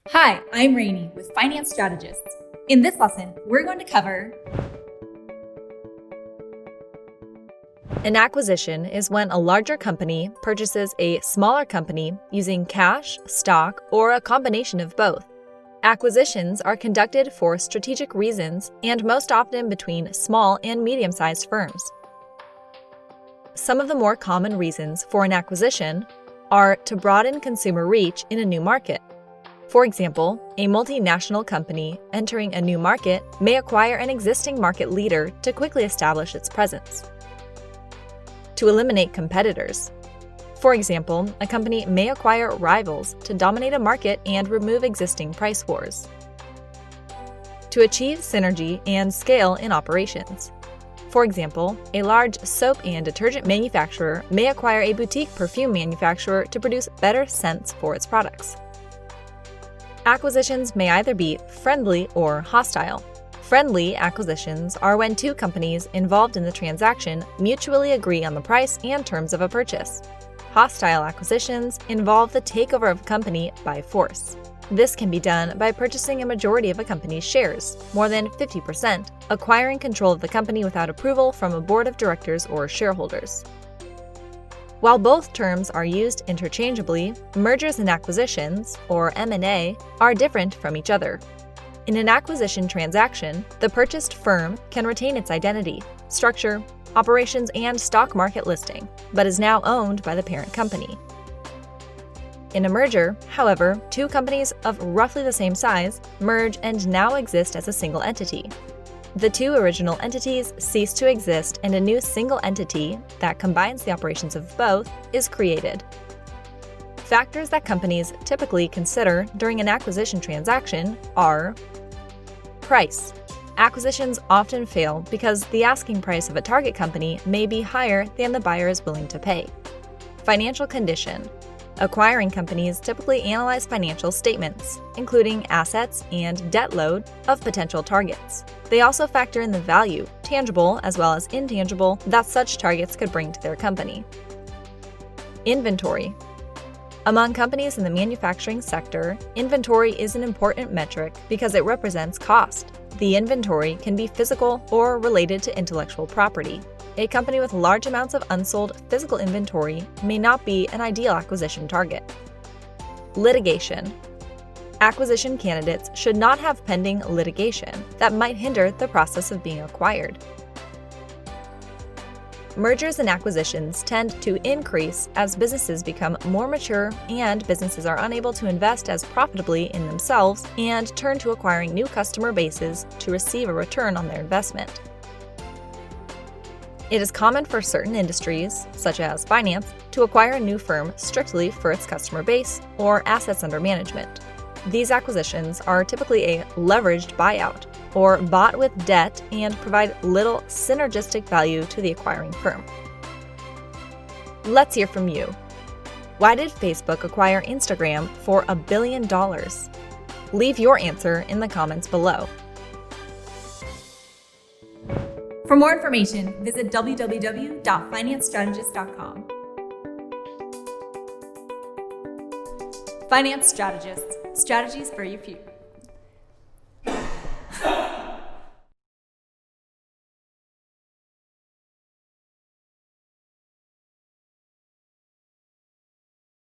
Hi, I'm Rainey with Finance Strategists. In this lesson, we're going to cover An acquisition is when a larger company purchases a smaller company using cash, stock, or a combination of both. Acquisitions are conducted for strategic reasons and most often between small and medium-sized firms. Some of the more common reasons for an acquisition are to broaden consumer reach in a new market. For example, a multinational company entering a new market may acquire an existing market leader to quickly establish its presence. To eliminate competitors. For example, a company may acquire rivals to dominate a market and remove existing price wars. To achieve synergy and scale in operations. For example, a large soap and detergent manufacturer may acquire a boutique perfume manufacturer to produce better scents for its products. Acquisitions may either be friendly or hostile. Friendly acquisitions are when two companies involved in the transaction mutually agree on the price and terms of a purchase. Hostile acquisitions involve the takeover of a company by force. This can be done by purchasing a majority of a company's shares, more than 50%, acquiring control of the company without approval from a board of directors or shareholders. While both terms are used interchangeably, mergers and acquisitions, or M&A, are different from each other. In an acquisition transaction, the purchased firm can retain its identity, structure, operations, and stock market listing, but is now owned by the parent company. In a merger, however, two companies of roughly the same size merge and now exist as a single entity. The two original entities cease to exist and a new single entity that combines the operations of both is created. Factors that companies typically consider during an acquisition transaction are price. Acquisitions often fail because the asking price of a target company may be higher than the buyer is willing to pay. Financial condition. Acquiring companies typically analyze financial statements, including assets and debt load of potential targets. They also factor in the value, tangible as well as intangible, that such targets could bring to their company. Inventory. Among companies in the manufacturing sector, inventory is an important metric because it represents cost. The inventory can be physical or related to intellectual property. A company with large amounts of unsold physical inventory may not be an ideal acquisition target. Litigation. Acquisition candidates should not have pending litigation that might hinder the process of being acquired. Mergers and acquisitions tend to increase as businesses become more mature and businesses are unable to invest as profitably in themselves and turn to acquiring new customer bases to receive a return on their investment. It is common for certain industries, such as finance, to acquire a new firm strictly for its customer base or assets under management. These acquisitions are typically a leveraged buyout, or bought with debt and provide little synergistic value to the acquiring firm. Let's hear from you. Why did Facebook acquire Instagram for $1 billion? Leave your answer in the comments below. For more information, visit www.financestrategists.com. Finance Strategists, strategies for your future.